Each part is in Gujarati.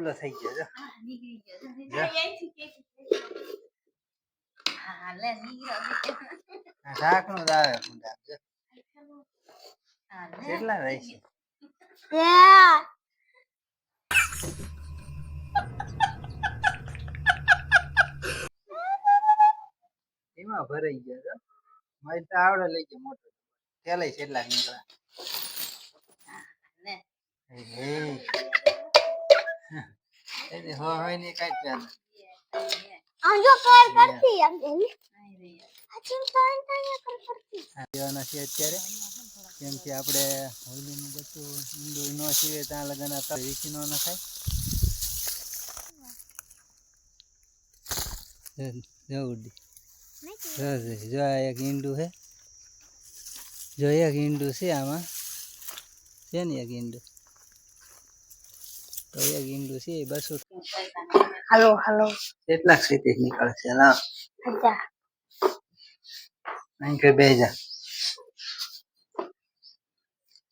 ડબલો થઈ ગયો જો નીકળી ગયો હા લે નીકળ્યો ઢાંકણું જ આવે મુંડા જો હા લે કેટલા રહે છે એમાં ભરાઈ ગયો જો મારી તો આવડે લઈ ગયો મોટો પેલે કેટલા નીકળ્યા લે એ હોય ને કાઈ પ્યાન આમ જો કર કરતી આમ એની આઈ રહી અચિન તાંતા કર કરતી દેવાના છે અત્યારે કેમ કે આપણે હોલીનું બધું ઈંડું ન સીવે ત્યાં લગન હતા વીખી ન નખાય જો ઉડી જો આ એક ઈંડું છે જો એક ઈંડું છે આમાં છે ને એક ઈંડું તો એક ઈંડું છે 200 હાલો હાલો કેટલાક સીધી નીકળશે ના અચ્છા અહીં કે બે જા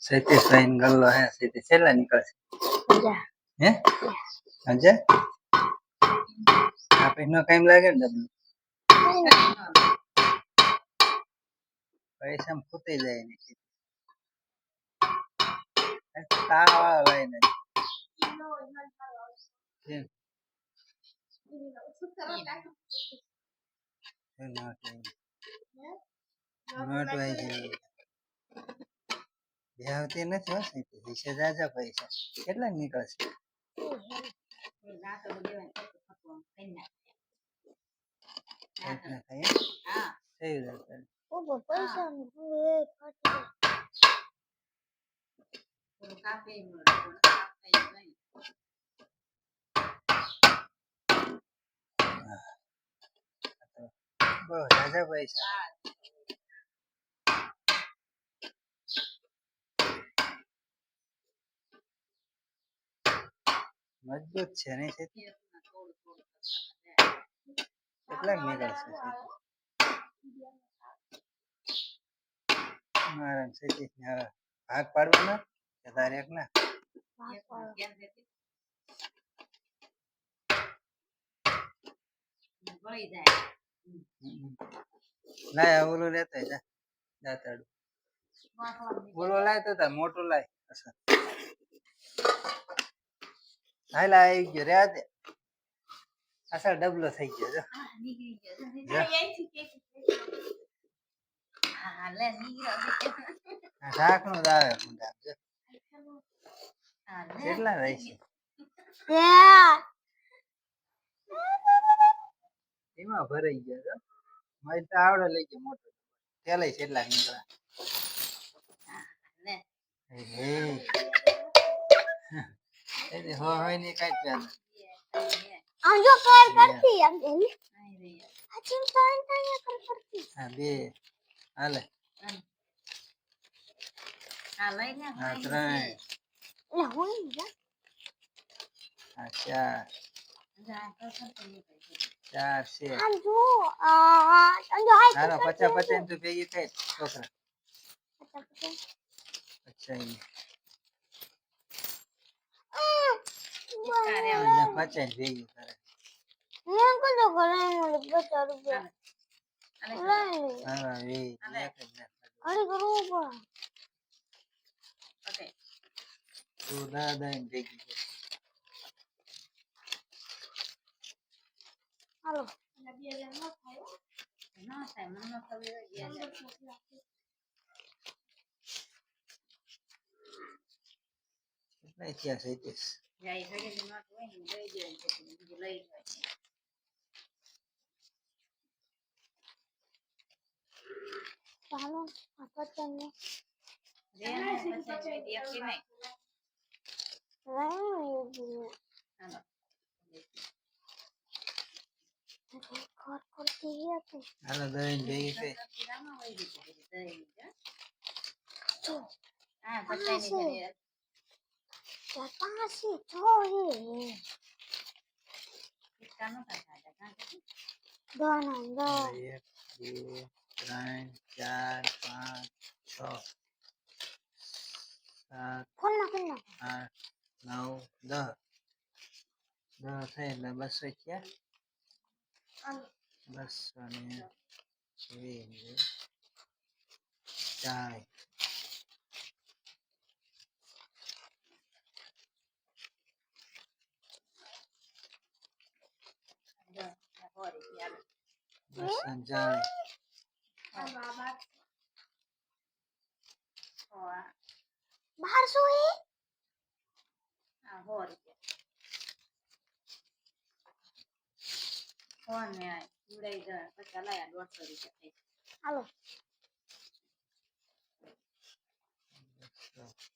સૈતીસ લાઈન ગલ્લો હે સીધી છેલ્લા નીકળશે અચ્છા હે આજે આપણે નો ટાઈમ લાગે ને ડબલું પૈસા ફૂટી જાય ને તાળા લઈને કેમ નોટ વાઈ ગઈ બેહવતી નથી હો સીધી વિશે જાજા પૈસા કેટલા નીકળશે ના તો દેવાય તો કઈ ના એટલા થાય હા થઈ જાય ઓબો પૈસા નું થોડું કાપે થોડું કાપે નહીં બહુ જાજા પૈસા મજબૂત છે ને થોડું થોડું કેટલા નીકળશે મારા સીધી હવે ભાગ પાડવાના કે તારે એક ના વળી જાય લાય ઓલું લેતા જા દાતાડું ઓલો લાય તો તાર મોટું લાય અસર હાલ આવી ગયો રે દે અસર ડબલો થઈ ગયો જો નીકળી ગયો હા લે નીકળ્યો ઢાંકણું જ આવે મુંડા જો હા લે કેટલા રહે છે એમાં ભરાઈ ગયો જો મારી તો આવડે લઈ ગયો મોટો પેલે કેટલા નીકળ્યા લે એ હોય ને કાઈ પ્યાન આમ જો કર કરતી આમ એની આઈ રહી અચિન તાંતા કર કરતી હા બે હાલે હા લઈ લે હા ત્રણ લે હોય જા હા ચાર જા તો નીકળી ચાર છે આમ જો આમ જો હાઈ હાલો 50 તો ભેગી થાય છોકરા અચ્છા એને 50 ભેગી કરે મેં કીધું ઘરે બધા રૂપિયા હા એ એક જ ના અરે કરું ઓકે તું દાદા એને ભેગી કરે હાલો ના થાય મને ન ખબર કેટલા થયા 37 જાય ઘડી નોટ હોય ને લઈ જાય પછી લઈ જાય ચાલો આ તને રેને પછી દેખી નહીં હાલો ઘર કરતી હતી હાલો દઈને ભેગી થઈ રામા હોય દીધી દઈ જો હા બતાઈ ની ચાર પાંચ છ કાનો કાઢા કાં દોના 1 2 3 4 5 6 7 ફોન ના 8 9 10 10 થાય એટલે 200 થયા. આમ 220 40. જો હોરી યાર 240. આ બાબા હોવા 1200 એ આ હોરી હોને આ ઉડાઈ જાય પછી લાયા 150 રૂપિયા થઈ હાલો 400.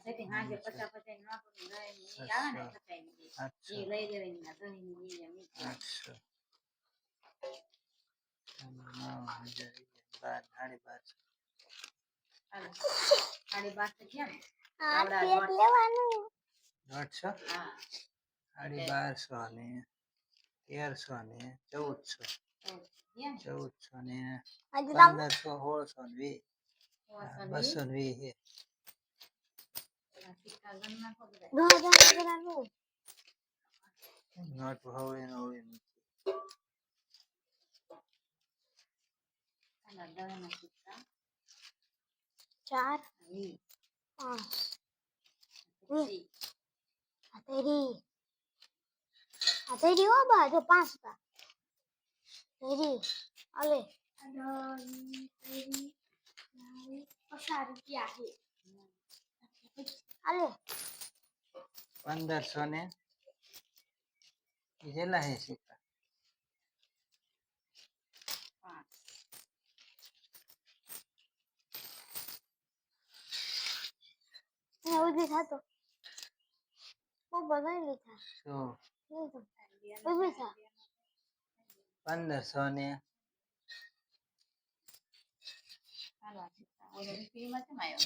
સેટિંગ હાજે 50 નોટ લઈ આવે ને 50 ની એ લઈ લેવાની ના ધણી ની એમ 800. 9000. 12. હાલો 12.5 ગયા ને આ આવડા કેક લેવાનું 800. હા 1250 ને 1300 ને 1400. ગયા 1400 ને હજી લાવ 1500 1600 ને 220 સિક્કા ગણના કો બધા 2000 કરાનું હે નોટ હવે હવે આના દળના સિક્કા 4 વી 5 પછી આતેરી હો બા જો 5 હતા તેરી અલે તેરી 50 રૂપિયા છે અલે 1500 ને કેટલા હે સિક્કા 5 ને ઉધી થાતો ઓ બધાય લીધા 100. ઉધી થા 1500 ને હાલો સિક્કા ઓલે ફ્રીમાં કેમ આવ્યો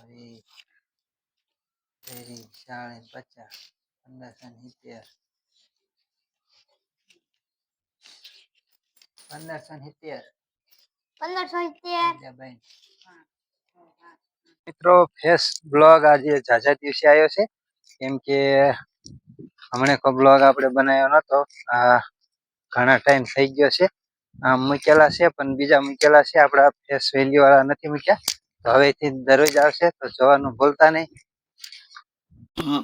20 30 40 50 1570. 1570 મિત્રો ફેસ બ્લોગ આજે ઝાઝા દિવસે આવ્યો છે કેમ કે હમણાં કોઈ બ્લોગ આપણે બનાવ્યો નતો આ ઘણા ટાઈમ થઈ ગયો છે આમ મૂકેલા છે પણ બીજા મૂકેલા છે આપણા ફેસ વેલ્યુ વાળા નથી મૂક્યા તો હવેથી દરરોજ આવશે તો જોવાનું ભૂલતા નહીં. हाँ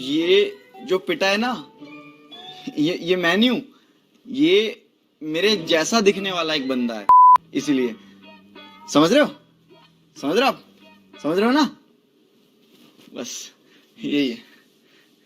ये जो पिटा है ना ये मैं नहीं हूं ये मेरे जैसा दिखने वाला एक बंदा है इसीलिए समझ रहे हो समझ रहे हो आप समझ रहे हो ना बस यही है.